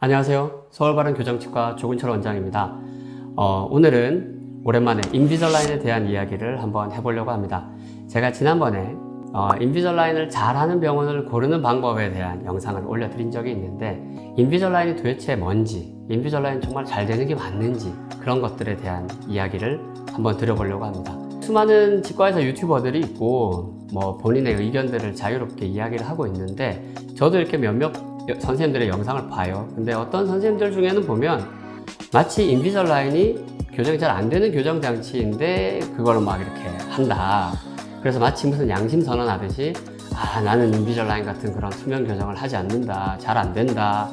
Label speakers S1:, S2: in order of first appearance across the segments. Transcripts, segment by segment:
S1: 안녕하세요. 서울바른교정치과 조근철 원장입니다. 오늘은 오랜만에 인비절라인에 대한 이야기를 한번 해보려고 합니다. 제가 지난번에 인비절라인을 잘하는 병원을 고르는 방법에 대한 영상을 올려드린 적이 있는데, 인비절라인이 도대체 뭔지, 인비절라인 정말 잘 되는 게 맞는지, 그런 것들에 대한 이야기를 한번 드려보려고 합니다. 수많은 치과의사 유튜버들이 있고 본인의 의견들을 자유롭게 이야기를 하고 있는데, 저도 이렇게 몇몇 선생님들의 영상을 봐요. 근데 어떤 선생님들 중에는 보면 마치 인비절라인이 교정이 잘 안 되는 교정장치인데 그걸 막 이렇게 한다. 그래서 마치 무슨 양심선언 하듯이 나는 인비절라인 같은 그런 투명 교정을 하지 않는다, 잘 안 된다,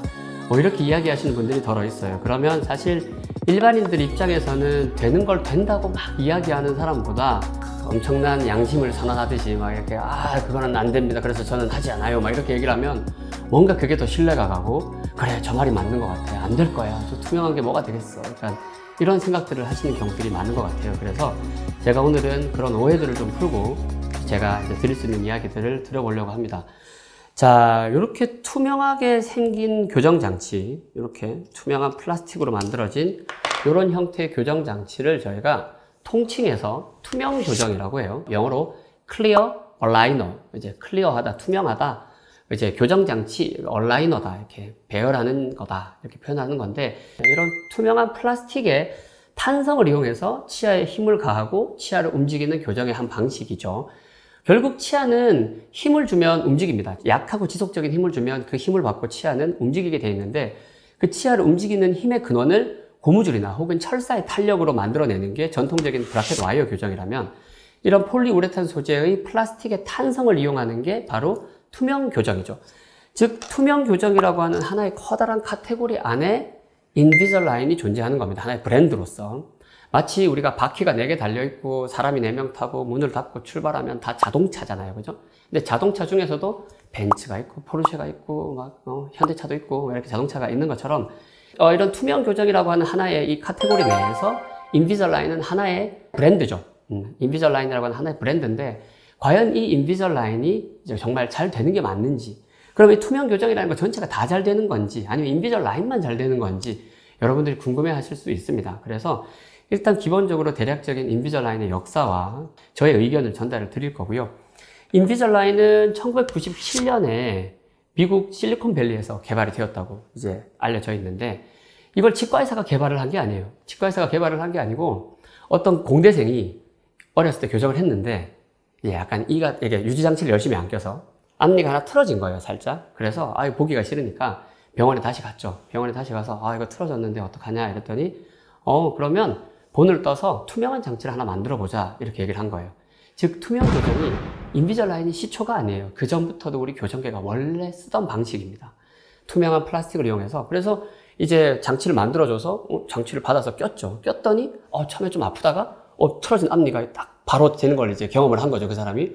S1: 이렇게 이야기하시는 분들이 더러 있어요. 그러면 사실 일반인들 입장에서는 되는 걸 된다고 막 이야기하는 사람보다 엄청난 양심을 선언하듯이 막 이렇게 그거는 안 됩니다, 그래서 저는 하지 않아요, 막 이렇게 얘기를 하면 뭔가 그게 더 신뢰가 가고, 그래 저 말이 맞는 것 같아, 안 될 거야, 저 투명한 게 뭐가 되겠어, 그러니까 이런 생각들을 하시는 경우들이 많은 것 같아요. 그래서 제가 오늘은 그런 오해들을 좀 풀고 제가 이제 드릴 수 있는 이야기들을 드려보려고 합니다. 자, 이렇게 투명하게 생긴 교정장치, 이렇게 투명한 플라스틱으로 만들어진 이런 형태의 교정장치를 저희가 통칭해서 투명 교정이라고 해요. 영어로 클리어 얼라이너, 이제 클리어하다, 투명하다, 이제 교정장치, 얼라이너다, 이렇게 배열하는 거다, 이렇게 표현하는 건데, 이런 투명한 플라스틱의 탄성을 이용해서 치아에 힘을 가하고 치아를 움직이는 교정의 한 방식이죠. 결국 치아는 힘을 주면 움직입니다. 약하고 지속적인 힘을 주면 그 힘을 받고 치아는 움직이게 되어 있는데, 그 치아를 움직이는 힘의 근원을 고무줄이나 혹은 철사의 탄력으로 만들어내는 게 전통적인 브라켓 와이어 교정이라면, 이런 폴리우레탄 소재의 플라스틱의 탄성을 이용하는 게 바로 투명 교정이죠. 즉 투명 교정이라고 하는 하나의 커다란 카테고리 안에 인비절라인이 존재하는 겁니다. 하나의 브랜드로서. 마치 우리가 바퀴가 4개 달려있고 사람이 4명 타고 문을 닫고 출발하면 다 자동차잖아요, 그죠? 근데 자동차 중에서도 벤츠가 있고 포르쉐가 있고 현대차도 있고 이렇게 자동차가 있는 것처럼, 이런 투명 교정이라고 하는 하나의 이 카테고리 내에서 인비절라인은 하나의 브랜드죠. 인비절라인이라고 하는 하나의 브랜드인데, 과연 이 인비절라인이 정말 잘 되는 게 맞는지, 그럼 이 투명 교정이라는 거 전체가 다 잘 되는 건지, 아니면 인비절라인만 잘 되는 건지 여러분들이 궁금해 하실 수 있습니다. 그래서 일단 기본적으로 대략적인 인비절라인의 역사와 저의 의견을 전달을 드릴 거고요. 인비절라인은 1997년에 미국 실리콘밸리에서 개발이 되었다고 이제 알려져 있는데, 이걸 치과의사가 개발을 한 게 아니에요. 치과의사가 개발을 한 게 아니고 어떤 공대생이 어렸을 때 교정을 했는데, 약간 이가 이게 유지장치를 열심히 안 껴서 앞니가 하나 틀어진 거예요, 살짝. 그래서 보기가 싫으니까 병원에 다시 갔죠. 병원에 다시 가서 이거 틀어졌는데 어떡하냐 이랬더니 그러면 본을 떠서 투명한 장치를 하나 만들어 보자, 이렇게 얘기를 한 거예요. 즉 투명 교정이 인비절라인이 시초가 아니에요. 그 전부터도 우리 교정계가 원래 쓰던 방식입니다. 투명한 플라스틱을 이용해서. 그래서 이제 장치를 만들어줘서 장치를 받아서 꼈죠. 꼈더니 처음에 좀 아프다가 틀어진 앞니가 딱 바로 되는 걸 이제 경험을 한 거죠, 그 사람이.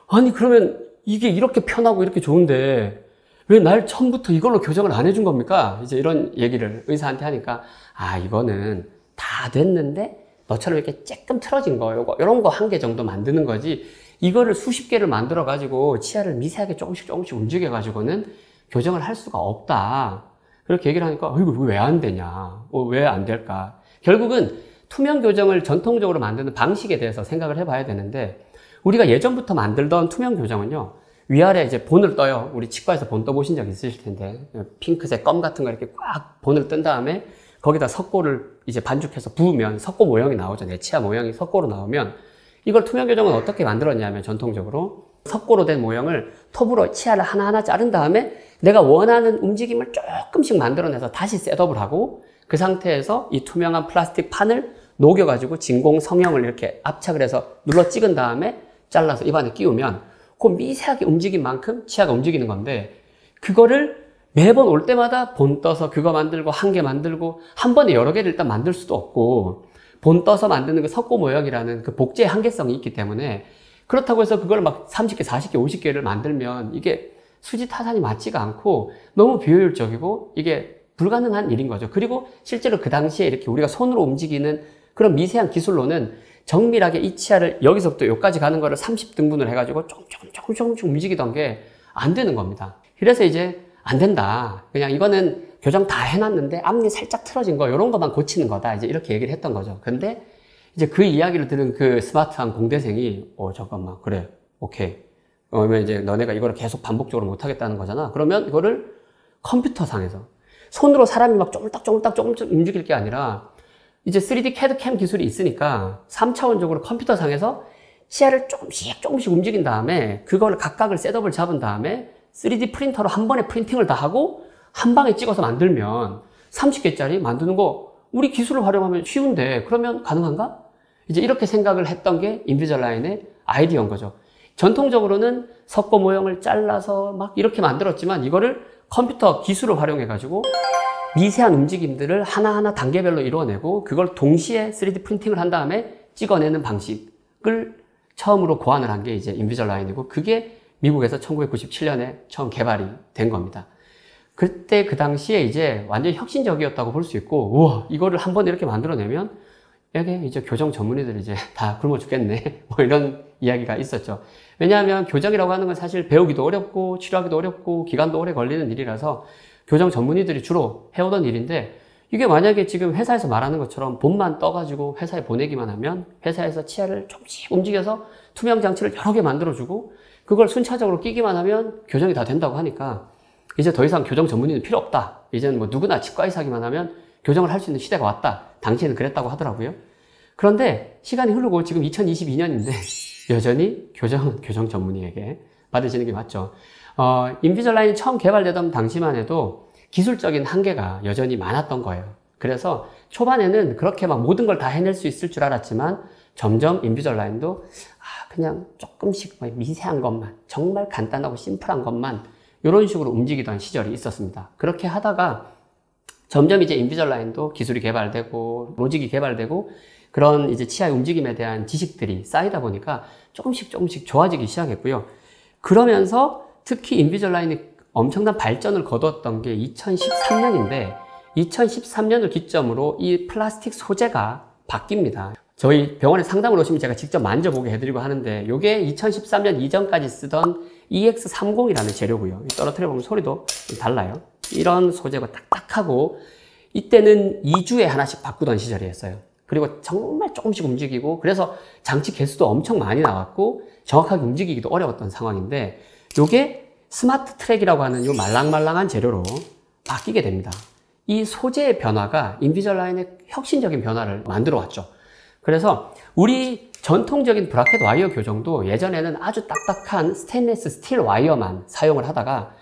S1: 아니 그러면 이게 이렇게 편하고 이렇게 좋은데 왜 날 처음부터 이걸로 교정을 안 해준 겁니까? 이제 이런 얘기를 의사한테 하니까, 이거는 다 됐는데 너처럼 이렇게 조금 틀어진 거, 이런 거 한 개 정도 만드는 거지, 이거를 수십 개를 만들어 가지고 치아를 미세하게 조금씩 움직여 가지고는 교정을 할 수가 없다, 그렇게 얘기를 하니까 이거 왜 안 되냐, 왜 안 될까. 결국은 투명 교정을 전통적으로 만드는 방식에 대해서 생각을 해봐야 되는데, 우리가 예전부터 만들던 투명 교정은요, 위아래 이제 본을 떠요. 우리 치과에서 본 떠보신 적 있으실 텐데, 핑크색 껌 같은 거 이렇게 꽉 본을 뜬 다음에 거기다 석고를 이제 반죽해서 부으면 석고 모형이 나오죠. 내 치아 모형이 석고로 나오면, 이걸 투명 교정은 어떻게 만들었냐면, 전통적으로 석고로 된 모형을 톱으로 치아를 하나하나 자른 다음에 내가 원하는 움직임을 조금씩 만들어내서 다시 셋업을 하고, 그 상태에서 이 투명한 플라스틱 판을 녹여가지고 진공 성형을 이렇게 압착을 해서 눌러 찍은 다음에 잘라서 입안에 끼우면 그 미세하게 움직인 만큼 치아가 움직이는 건데, 그거를 매번 올 때마다 본 떠서 그거 만들고 한 개 만들고, 한 번에 여러 개를 일단 만들 수도 없고, 본 떠서 만드는 그 석고 모형이라는 그 복제의 한계성이 있기 때문에, 그렇다고 해서 그걸 막 30개, 40개, 50개를 만들면 이게 수지타산이 맞지가 않고 너무 비효율적이고 이게 불가능한 일인 거죠. 그리고 실제로 그 당시에 이렇게 우리가 손으로 움직이는 그런 미세한 기술로는 정밀하게 이 치아를 여기서부터 여기까지 가는 거를 30등분을 해가지고 조금씩 움직이던 게 안 되는 겁니다. 그래서 이제 안 된다, 그냥 이거는 교정 다 해놨는데 앞니 살짝 틀어진 거 이런 것만 고치는 거다 이제 이렇게 얘기를 했던 거죠. 근데 이제 그 이야기를 들은 그 스마트한 공대생이 잠깐만 그래 오케이 그러면 이제 너네가 이거를 계속 반복적으로 못 하겠다는 거잖아. 그러면 이거를 컴퓨터상에서 손으로 사람이 막 쪼물딱쪼물딱 조금씩 움직일 게 아니라 이제 3D CAD CAM 기술이 있으니까 3차원적으로 컴퓨터상에서 치아를 조금씩 움직인 다음에 그걸 각각을 셋업을 잡은 다음에 3D 프린터로 한 번에 프린팅을 다 하고 한 방에 찍어서 만들면 30개짜리 만드는 거 우리 기술을 활용하면 쉬운데 그러면 가능한가? 이제 이렇게 생각을 했던 게 인비절라인의 아이디어인 거죠. 전통적으로는 석고 모형을 잘라서 막 이렇게 만들었지만 이거를 컴퓨터 기술을 활용해 가지고 미세한 움직임들을 하나하나 단계별로 이루어내고 그걸 동시에 3D 프린팅을 한 다음에 찍어내는 방식을 처음으로 고안을 한 게 이제 인비절라인이고 그게 미국에서 1997년에 처음 개발이 된 겁니다. 그때 그 당시에 이제 완전 혁신적이었다고 볼 수 있고 우와 이거를 한 번 이렇게 만들어내면 여기 이제 교정 전문의들이 이제 다 굶어 죽겠네 뭐 이런 이야기가 있었죠. 왜냐하면 교정이라고 하는 건 사실 배우기도 어렵고 치료하기도 어렵고 기간도 오래 걸리는 일이라서 교정 전문의들이 주로 해오던 일인데 이게 만약에 지금 회사에서 말하는 것처럼 본만 떠가지고 회사에 보내기만 하면 회사에서 치아를 조금씩 움직여서 투명 장치를 여러 개 만들어주고 그걸 순차적으로 끼기만 하면 교정이 다 된다고 하니까 이제 더 이상 교정 전문의는 필요 없다. 이제는 뭐 누구나 치과 의사기만 하면 교정을 할 수 있는 시대가 왔다. 당시에는 그랬다고 하더라고요. 그런데 시간이 흐르고 지금 2022년인데 여전히 교정 전문의에게 받으시는 게 맞죠. 인비절라인이 처음 개발되던 당시만 해도 기술적인 한계가 여전히 많았던 거예요. 그래서 초반에는 그렇게 막 모든 걸 다 해낼 수 있을 줄 알았지만 점점 인비절라인도 그냥 조금씩 미세한 것만 정말 간단하고 심플한 것만 이런 식으로 움직이던 시절이 있었습니다. 그렇게 하다가 점점 이제 인비절라인도 기술이 개발되고 로직이 개발되고 그런 이제 치아의 움직임에 대한 지식들이 쌓이다 보니까 조금씩 좋아지기 시작했고요. 그러면서 특히 인비절라인이 엄청난 발전을 거뒀던 게 2013년인데 2013년을 기점으로 이 플라스틱 소재가 바뀝니다. 저희 병원에 상담을 오시면 제가 직접 만져보게 해드리고 하는데 이게 2013년 이전까지 쓰던 EX30이라는 재료고요. 떨어뜨려 보면 소리도 좀 달라요. 이런 소재가 딱딱하고 이때는 2주에 하나씩 바꾸던 시절이었어요. 그리고 정말 조금씩 움직이고 그래서 장치 개수도 엄청 많이 나왔고 정확하게 움직이기도 어려웠던 상황인데 이게 스마트 트랙이라고 하는 이 말랑말랑한 재료로 바뀌게 됩니다. 이 소재의 변화가 인비절라인의 혁신적인 변화를 만들어 왔죠. 그래서 우리 전통적인 브라켓 와이어 교정도 예전에는 아주 딱딱한 스테인리스 스틸 와이어만 사용을 하다가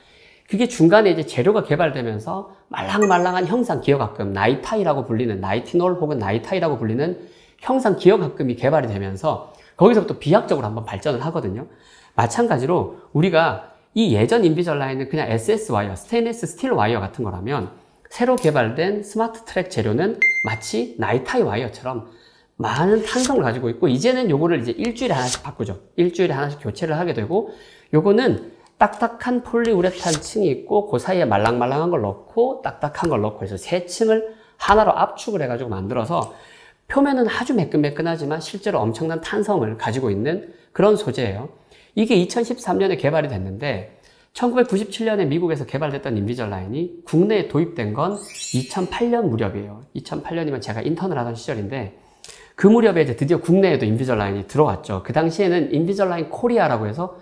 S1: 그게 중간에 이제 재료가 개발되면서 말랑말랑한 형상 기어가끔 나이타이라고 불리는 나이티놀 혹은 나이타이라고 불리는 형상 기어가끔이 개발이 되면서 거기서부터 비약적으로 한번 발전을 하거든요. 마찬가지로 우리가 이 예전 인비절라인은 그냥 SS 와이어, 스테인리스 스틸 와이어 같은 거라면 새로 개발된 스마트 트랙 재료는 마치 나이타이 와이어처럼 많은 탄성을 가지고 있고 이제는 요거를 이제 일주일에 하나씩 바꾸죠. 일주일에 하나씩 교체를 하게 되고 요거는 딱딱한 폴리우레탄 층이 있고 그 사이에 말랑말랑한 걸 넣고 딱딱한 걸 넣고 해서 세 층을 하나로 압축을 해가지고 만들어서 표면은 아주 매끈매끈하지만 실제로 엄청난 탄성을 가지고 있는 그런 소재예요. 이게 2013년에 개발이 됐는데 1997년에 미국에서 개발됐던 인비절라인이 국내에 도입된 건 2008년 무렵이에요. 2008년이면 제가 인턴을 하던 시절인데 그 무렵에 이제 드디어 국내에도 인비절라인이 들어왔죠. 그 당시에는 인비절라인 코리아라고 해서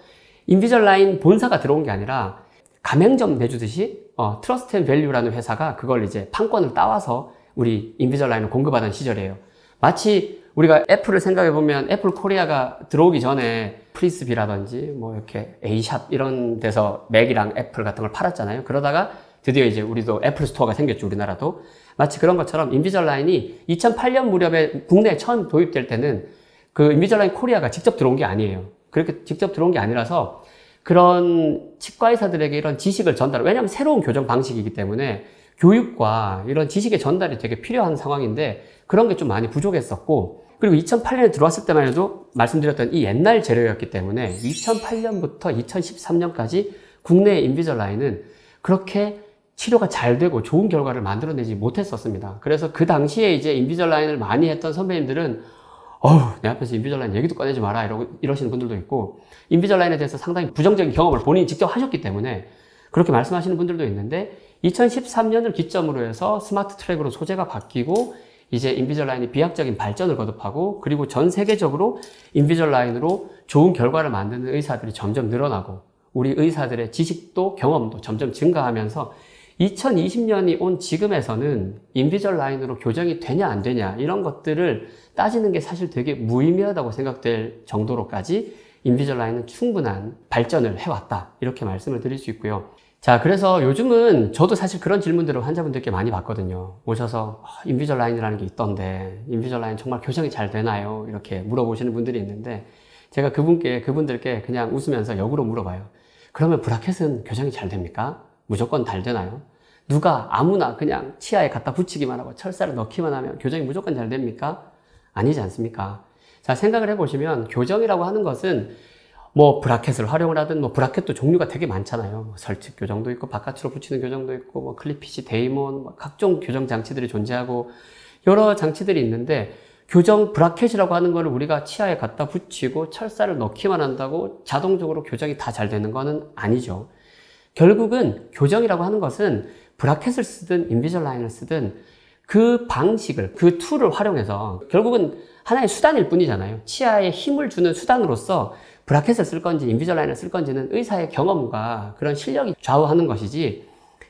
S1: 인비절라인 본사가 들어온 게 아니라 가맹점 내주듯이 트러스트 앤 밸류라는 회사가 그걸 이제 판권을 따와서 우리 인비절라인을 공급하던 시절이에요. 마치 우리가 애플을 생각해 보면 애플 코리아가 들어오기 전에 프리스비라든지 뭐 이렇게 A샵 이런 데서 맥이랑 애플 같은 걸 팔았잖아요. 그러다가 드디어 이제 우리도 애플 스토어가 생겼죠. 우리나라도. 마치 그런 것처럼 인비절라인이 2008년 무렵에 국내에 처음 도입될 때는 그 인비절라인 코리아가 직접 들어온 게 아니에요. 그렇게 직접 들어온 게 아니라서 그런 치과 의사들에게 이런 지식을 왜냐하면 새로운 교정 방식이기 때문에 교육과 이런 지식의 전달이 되게 필요한 상황인데 그런 게 좀 많이 부족했었고 그리고 2008년에 들어왔을 때만 해도 말씀드렸던 이 옛날 재료였기 때문에 2008년부터 2013년까지 국내의 인비절라인은 그렇게 치료가 잘 되고 좋은 결과를 만들어내지 못했었습니다. 그래서 그 당시에 이제 인비절라인을 많이 했던 선배님들은 내 앞에서 인비절라인 얘기도 꺼내지 마라 이러시는 분들도 있고 인비절라인에 대해서 상당히 부정적인 경험을 본인이 직접 하셨기 때문에 그렇게 말씀하시는 분들도 있는데 2013년을 기점으로 해서 스마트 트랙으로 소재가 바뀌고 이제 인비절라인이 비약적인 발전을 거듭하고 그리고 전 세계적으로 인비절라인으로 좋은 결과를 만드는 의사들이 점점 늘어나고 우리 의사들의 지식도 경험도 점점 증가하면서 2020년이 온 지금에서는 인비절라인으로 교정이 되냐 안 되냐 이런 것들을 따지는 게 사실 되게 무의미하다고 생각될 정도로까지 인비절라인은 충분한 발전을 해왔다 이렇게 말씀을 드릴 수 있고요. 자, 그래서 요즘은 저도 사실 그런 질문들을 환자분들께 많이 받거든요. 오셔서 인비절라인이라는 게 있던데 인비절라인 정말 교정이 잘 되나요? 이렇게 물어보시는 분들이 있는데 제가 그분들께 그냥 웃으면서 역으로 물어봐요. 그러면 브라켓은 교정이 잘 됩니까? 무조건 잘 되나요? 누가 아무나 그냥 치아에 갖다 붙이기만 하고 철사를 넣기만 하면 교정이 무조건 잘 됩니까? 아니지 않습니까? 자, 생각을 해보시면 교정이라고 하는 것은 뭐 브라켓을 활용을 하든 뭐 브라켓도 종류가 되게 많잖아요. 뭐 설치 교정도 있고 바깥으로 붙이는 교정도 있고 뭐 클리피시, 데이몬 뭐 각종 교정 장치들이 존재하고 여러 장치들이 있는데 교정 브라켓이라고 하는 거를 우리가 치아에 갖다 붙이고 철사를 넣기만 한다고 자동적으로 교정이 다 잘 되는 거는 아니죠. 결국은 교정이라고 하는 것은 브라켓을 쓰든 인비절라인을 쓰든 그 방식을, 그 툴을 활용해서 결국은 하나의 수단일 뿐이잖아요. 치아에 힘을 주는 수단으로서 브라켓을 쓸 건지 인비절라인을 쓸 건지는 의사의 경험과 그런 실력이 좌우하는 것이지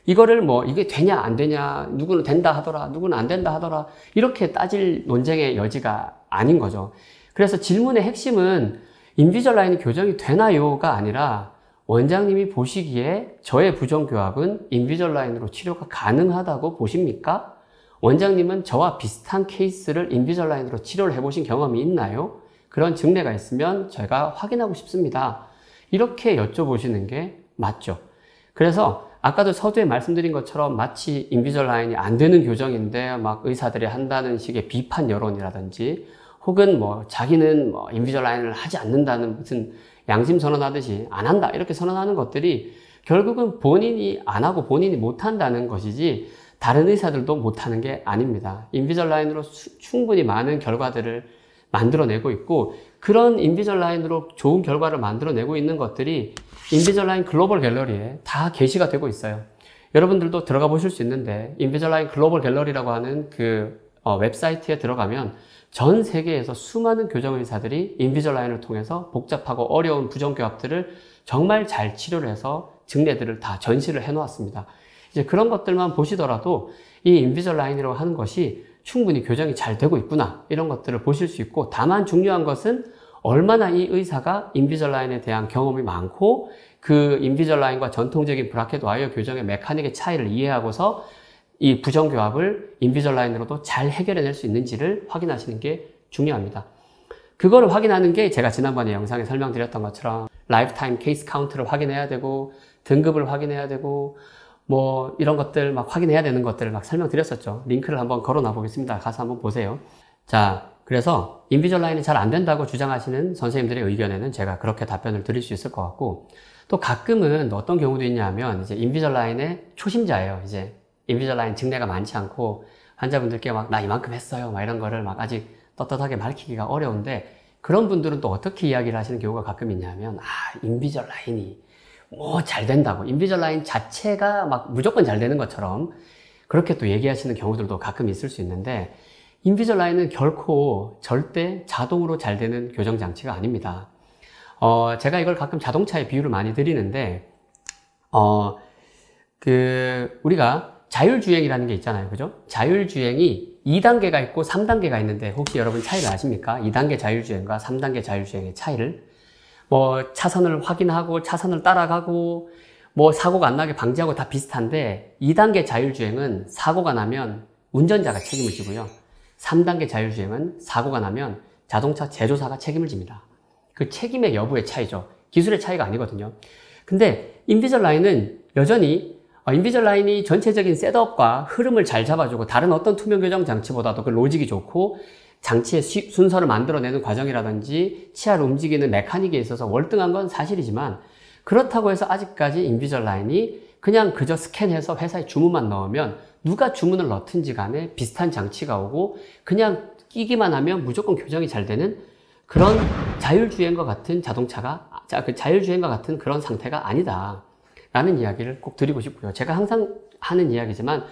S1: 이거를 뭐 이게 되냐 안 되냐 누구는 된다 하더라 누구는 안 된다 하더라 이렇게 따질 논쟁의 여지가 아닌 거죠. 그래서 질문의 핵심은 인비절라인이 교정이 되나요가 아니라 원장님이 보시기에 저의 부정교합은 인비절라인으로 치료가 가능하다고 보십니까? 원장님은 저와 비슷한 케이스를 인비절라인으로 치료를 해보신 경험이 있나요? 그런 증례가 있으면 제가 확인하고 싶습니다. 이렇게 여쭤보시는 게 맞죠. 그래서 아까도 서두에 말씀드린 것처럼 마치 인비절라인이 안 되는 교정인데 막 의사들이 한다는 식의 비판 여론이라든지 혹은 뭐 자기는 뭐 인비절라인을 하지 않는다는 무슨 양심 선언하듯이 안 한다 이렇게 선언하는 것들이 결국은 본인이 안 하고 본인이 못 한다는 것이지 다른 의사들도 못 하는 게 아닙니다. 인비절라인으로 충분히 많은 결과들을 만들어내고 있고 그런 인비절라인으로 좋은 결과를 만들어내고 있는 것들이 인비절라인 글로벌 갤러리에 다 게시가 되고 있어요. 여러분들도 들어가 보실 수 있는데 인비절라인 글로벌 갤러리라고 하는 그 웹사이트에 들어가면 전 세계에서 수많은 교정의사들이 인비절라인을 통해서 복잡하고 어려운 부정교합들을 정말 잘 치료를 해서 증례들을 다 전시를 해 놓았습니다. 이제 그런 것들만 보시더라도 이 인비절라인이라고 하는 것이 충분히 교정이 잘 되고 있구나 이런 것들을 보실 수 있고 다만 중요한 것은 얼마나 이 의사가 인비절라인에 대한 경험이 많고 그 인비절라인과 전통적인 브라켓 와이어 교정의 메카닉의 차이를 이해하고서 이 부정교합을 인비절라인으로도 잘 해결해낼 수 있는지를 확인하시는 게 중요합니다. 그거를 확인하는 게 제가 지난번에 영상에 설명드렸던 것처럼 라이프타임 케이스 카운트를 확인해야 되고 등급을 확인해야 되고 뭐 이런 것들 막 확인해야 되는 것들을 막 설명드렸었죠. 링크를 한번 걸어놔 보겠습니다. 가서 한번 보세요. 자, 그래서 인비절라인이 잘 안 된다고 주장하시는 선생님들의 의견에는 제가 그렇게 답변을 드릴 수 있을 것 같고 또 가끔은 어떤 경우도 있냐면 이제 인비절라인의 초심자예요. 이제 인비절라인 증례가 많지 않고 환자분들께 막 나 이만큼 했어요 막 이런 거를 막 아직 떳떳하게 밝히기가 어려운데 그런 분들은 또 어떻게 이야기를 하시는 경우가 가끔 있냐면 인비절라인이 뭐 잘 된다고 인비절라인 자체가 막 무조건 잘 되는 것처럼 그렇게 또 얘기하시는 경우들도 가끔 있을 수 있는데 인비절라인은 결코 절대 자동으로 잘 되는 교정 장치가 아닙니다. 제가 이걸 가끔 자동차에 비유를 많이 드리는데 우리가 자율주행이라는 게 있잖아요. 그죠? 자율주행이 2단계가 있고 3단계가 있는데 혹시 여러분 차이를 아십니까? 2단계 자율주행과 3단계 자율주행의 차이를 뭐 차선을 확인하고 차선을 따라가고 뭐 사고가 안 나게 방지하고 다 비슷한데 2단계 자율주행은 사고가 나면 운전자가 책임을 지고요. 3단계 자율주행은 사고가 나면 자동차 제조사가 책임을 집니다. 그 책임의 여부의 차이죠. 기술의 차이가 아니거든요. 근데 인비절라인은 여전히 인비절라인이 전체적인 셋업과 흐름을 잘 잡아주고 다른 어떤 투명 교정 장치보다도 그 로직이 좋고 장치의 순서를 만들어내는 과정이라든지 치아를 움직이는 메카닉에 있어서 월등한 건 사실이지만 그렇다고 해서 아직까지 인비절라인이 그냥 그저 스캔해서 회사에 주문만 넣으면 누가 주문을 넣든지 간에 비슷한 장치가 오고 그냥 끼기만 하면 무조건 교정이 잘 되는 그런 자율주행과 같은 자동차가 자율주행과 같은 그런 상태가 아니다. 라는 이야기를 꼭 드리고 싶고요. 제가 항상 하는 이야기지만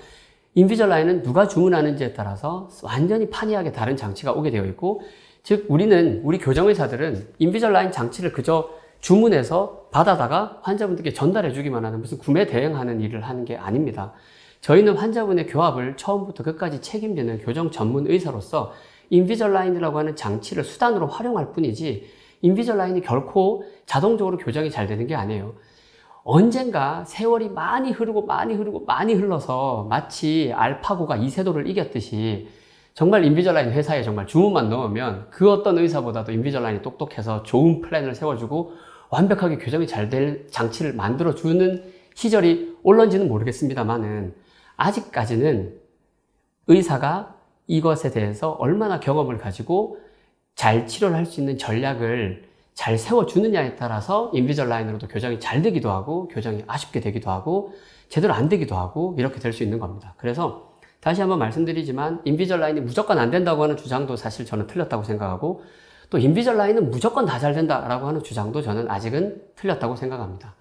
S1: 인비절라인은 누가 주문하는지에 따라서 완전히 판이하게 다른 장치가 오게 되어 있고, 즉 우리 교정의사들은 인비절라인 장치를 그저 주문해서 받아다가 환자분들께 전달해 주기만 하는 무슨 구매 대행하는 일을 하는 게 아닙니다. 저희는 환자분의 교합을 처음부터 끝까지 책임지는 교정 전문 의사로서 인비절라인이라고 하는 장치를 수단으로 활용할 뿐이지, 인비절라인이 결코 자동적으로 교정이 잘 되는 게 아니에요. 언젠가 세월이 많이 흘러서 마치 알파고가 이세돌을 이겼듯이 정말 인비절라인 회사에 정말 주문만 넣으면 그 어떤 의사보다도 인비절라인이 똑똑해서 좋은 플랜을 세워주고 완벽하게 교정이 잘 될 장치를 만들어주는 시절이 올런지는 모르겠습니다만은, 아직까지는 의사가 이것에 대해서 얼마나 경험을 가지고 잘 치료를 할 수 있는 전략을 잘 세워주느냐에 따라서 인비절라인으로도 교정이 잘 되기도 하고 교정이 아쉽게 되기도 하고 제대로 안 되기도 하고 이렇게 될 수 있는 겁니다. 그래서 다시 한번 말씀드리지만 인비절라인이 무조건 안 된다고 하는 주장도 사실 저는 틀렸다고 생각하고, 또 인비절라인은 무조건 다 잘 된다라고 하는 주장도 저는 아직은 틀렸다고 생각합니다.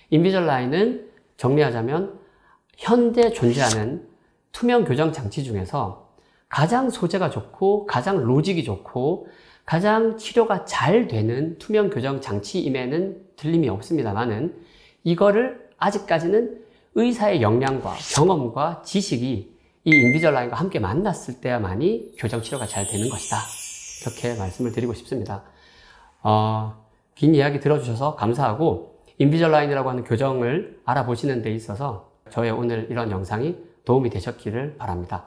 S1: 인비절라인은 정리하자면 현대 존재하는 투명 교정 장치 중에서 가장 소재가 좋고 가장 로직이 좋고 가장 치료가 잘 되는 투명 교정 장치임에는 틀림이 없습니다만은, 이거를 아직까지는 의사의 역량과 경험과 지식이 이 인비절라인과 함께 만났을 때야만이 교정 치료가 잘 되는 것이다. 이렇게 말씀을 드리고 싶습니다. 긴 이야기 들어주셔서 감사하고, 인비절라인이라고 하는 교정을 알아보시는 데 있어서 저의 오늘 이런 영상이 도움이 되셨기를 바랍니다.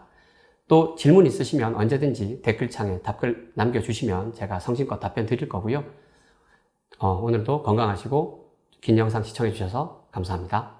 S1: 또 질문 있으시면 언제든지 댓글창에 답글 남겨주시면 제가 성심껏 답변 드릴 거고요. 오늘도 건강하시고 긴 영상 시청해 주셔서 감사합니다.